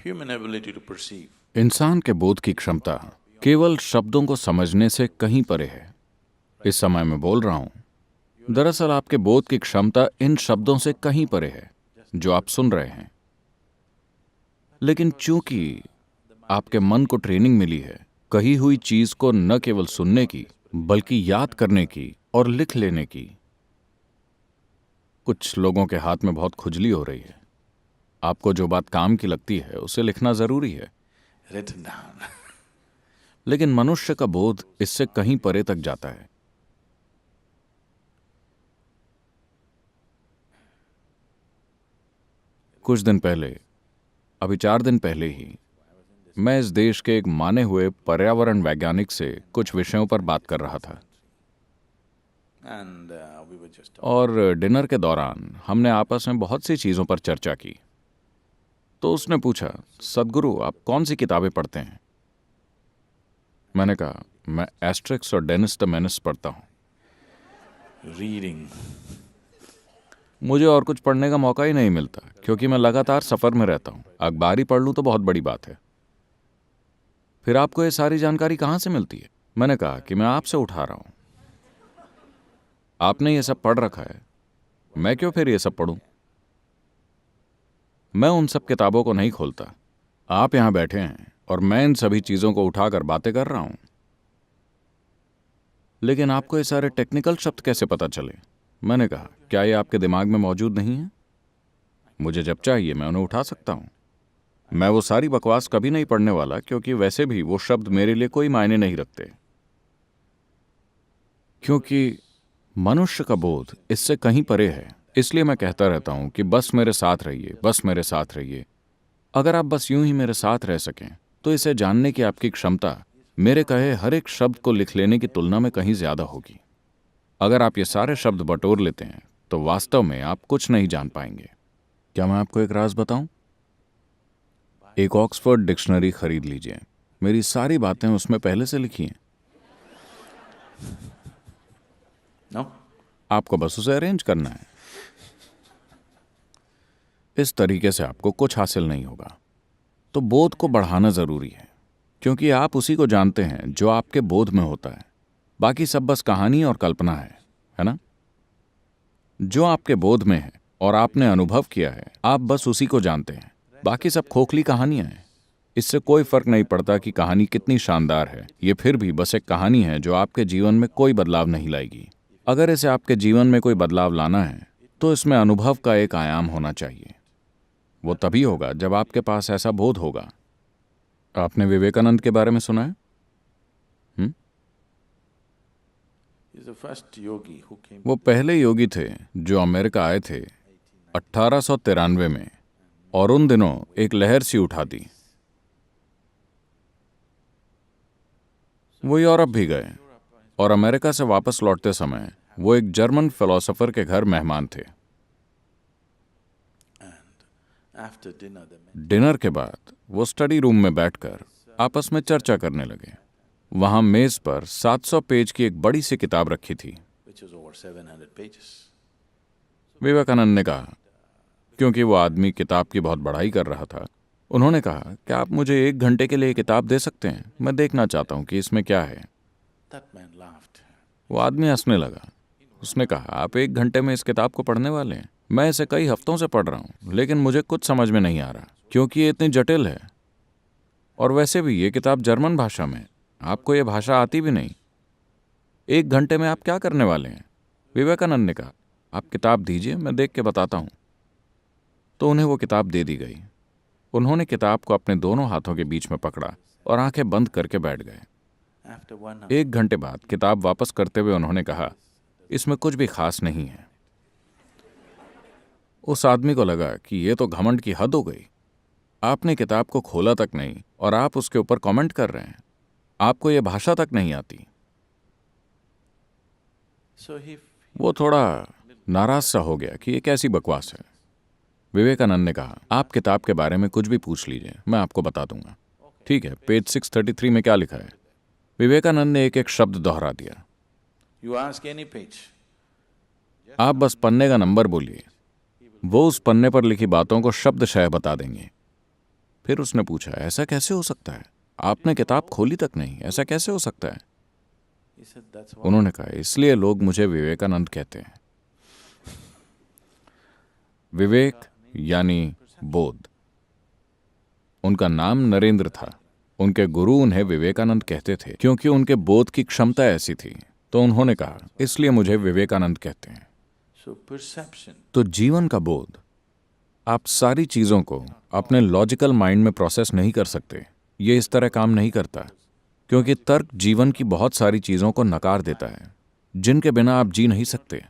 human ability to perceive. इंसान के बोध की क्षमता केवल शब्दों को समझने से कहीं परे है। इस समय मैं बोल रहा हूं, दरअसल आपके बोध की क्षमता इन शब्दों से कहीं परे है जो आप सुन रहे हैं। लेकिन चूंकि आपके मन को ट्रेनिंग मिली है कही हुई चीज को न केवल सुनने की बल्कि याद करने की और लिख लेने की। कुछ लोगों के हाथ में बहुत खुजली हो रही है। आपको जो बात काम की लगती है उसे लिखना जरूरी है, Written down. लेकिन मनुष्य का बोध इससे कहीं परे तक जाता है। कुछ दिन पहले, अभी 4 दिन पहले ही, मैं इस देश के एक माने हुए पर्यावरण वैज्ञानिक से कुछ विषयों पर बात कर रहा था And we were just talking. और डिनर के दौरान हमने आपस में बहुत सी चीजों पर चर्चा की। तो उसने पूछा, सदगुरु आप कौन सी किताबें पढ़ते हैं? मैंने कहा, मैं एस्ट्रिक्स और डेनिस द मेनिस पढ़ता हूं। Reading. मुझे और कुछ पढ़ने का मौका ही नहीं मिलता क्योंकि मैं लगातार सफर में रहता हूं। अखबार ही पढ़ लूं तो बहुत बड़ी बात है। फिर आपको ये सारी जानकारी कहां से मिलती है? मैंने कहा कि मैं आपसे उठा रहा हूं। आपने ये सब पढ़ रखा है, मैं क्यों फिर ये सब पढ़ूं? मैं उन सब किताबों को नहीं खोलता। आप यहां बैठे हैं और मैं इन सभी चीजों को उठाकर बातें कर रहा हूं। लेकिन आपको ये सारे टेक्निकल शब्द कैसे पता चले? मैंने कहा, क्या ये आपके दिमाग में मौजूद नहीं है? मुझे जब चाहिए मैं उन्हें उठा सकता हूं। मैं वो सारी बकवास कभी नहीं पढ़ने वाला क्योंकि वैसे भी वो शब्द मेरे लिए कोई मायने नहीं रखते। क्योंकि मनुष्य का बोध इससे कहीं परे है। इसलिए मैं कहता रहता हूं कि बस मेरे साथ रहिए, बस मेरे साथ रहिए। अगर आप बस यूं ही मेरे साथ रह सकें तो इसे जानने की आपकी क्षमता मेरे कहे हर एक शब्द को लिख लेने की तुलना में कहीं ज्यादा होगी। अगर आप ये सारे शब्द बटोर लेते हैं तो वास्तव में आप कुछ नहीं जान पाएंगे। क्या मैं आपको एक राज बताऊं? एक ऑक्सफोर्ड डिक्शनरी खरीद लीजिए। मेरी सारी बातें उसमें पहले से लिखी हैं। No? आपको बस उसे अरेंज करना है। इस तरीके से आपको कुछ हासिल नहीं होगा। तो बोध को बढ़ाना जरूरी है क्योंकि आप उसी को जानते हैं जो आपके बोध में होता है। बाकी सब बस कहानी और कल्पना है ना? जो आपके बोध में है और आपने अनुभव किया है, आप बस उसी को जानते हैं। बाकी सब खोखली कहानियां हैं। इससे कोई फर्क नहीं पड़ता कि कहानी कितनी शानदार है, ये फिर भी बस एक कहानी है जो आपके जीवन में कोई बदलाव नहीं लाएगी। अगर इसे आपके जीवन में कोई बदलाव लाना है तो इसमें अनुभव का एक आयाम होना चाहिए। वो तभी होगा जब आपके पास ऐसा बोध होगा। आपने विवेकानंद के बारे में सुना है? He's the first yogi who came. वो पहले योगी थे जो अमेरिका आए थे 1893 में, और उन दिनों एक लहर सी उठा दी। वो यूरोप भी गए और अमेरिका से वापस लौटते समय वो एक जर्मन फिलोसोफर के घर मेहमान थे। After dinner, they met. Dinner के बाद वो स्टडी रूम में बैठकर आपस में चर्चा करने लगे। वहां मेज पर 700 पेज की एक बड़ी सी किताब रखी थी। Which was over 700 pages. Vivekananda ने कहा, क्योंकि वो आदमी किताब की बहुत बड़ाई कर रहा था, उन्होंने कहा, क्या आप मुझे 1 घंटे के लिए किताब दे सकते हैं? मैं देखना चाहता हूं कि इसमें क्या है। That man laughed. वो आदमी हंसने लगा। उसने कहा, आप 1 घंटे में इस किताब को पढ़ने वाले हैं? मैं इसे कई हफ्तों से पढ़ रहा हूं लेकिन मुझे कुछ समझ में नहीं आ रहा क्योंकि ये इतनी जटिल है। और वैसे भी ये किताब जर्मन भाषा में, आपको ये भाषा आती भी नहीं। 1 घंटे में आप क्या करने वाले हैं? विवेकानंद ने कहा, आप किताब दीजिए, मैं देख के बताता हूं। तो उन्हें वो किताब दे दी गई। उन्होंने किताब को अपने दोनों हाथों के बीच में पकड़ा और आंखें बंद करके बैठ गए। After 1 hour, 1 घंटे बाद किताब वापस करते हुए उन्होंने कहा, इसमें कुछ भी खास नहीं है। उस आदमी को लगा कि ये तो घमंड की हद हो गई। आपने किताब को खोला तक नहीं और आप उसके ऊपर कमेंट कर रहे हैं। आपको ये भाषा तक नहीं आती। so he वो थोड़ा नाराज सा हो गया कि ये कैसी बकवास है। विवेकानंद ने कहा, आप किताब के बारे में कुछ भी पूछ लीजिए, मैं आपको बता दूंगा। ठीक है, पेज 633 में क्या लिखा है? विवेकानंद ने एक एक शब्द दोहरा दिया। you ask any page. आप बस पन्ने का नंबर बोलिए, वो उस पन्ने पर लिखी बातों को शब्दशः बता देंगे। फिर उसने पूछा, ऐसा कैसे हो सकता है? आपने किताब खोली तक नहीं, ऐसा कैसे हो सकता है? He said, that's why. उन्होंने कहा, इसलिए लोग मुझे विवेकानंद कहते हैं। विवेक यानी बोध। उनका नाम नरेंद्र था। उनके गुरु उन्हें विवेकानंद कहते थे क्योंकि उनके बोध की क्षमता ऐसी थी। तो उन्होंने कहा, इसलिए मुझे विवेकानंद कहते हैं। So perception, तो जीवन का बोध, आप सारी चीजों को अपने लॉजिकल माइंड में प्रोसेस नहीं कर सकते। ये इस तरह काम नहीं करता, क्योंकि तर्क जीवन की बहुत सारी चीजों को नकार देता है जिनके बिना आप जी नहीं सकते।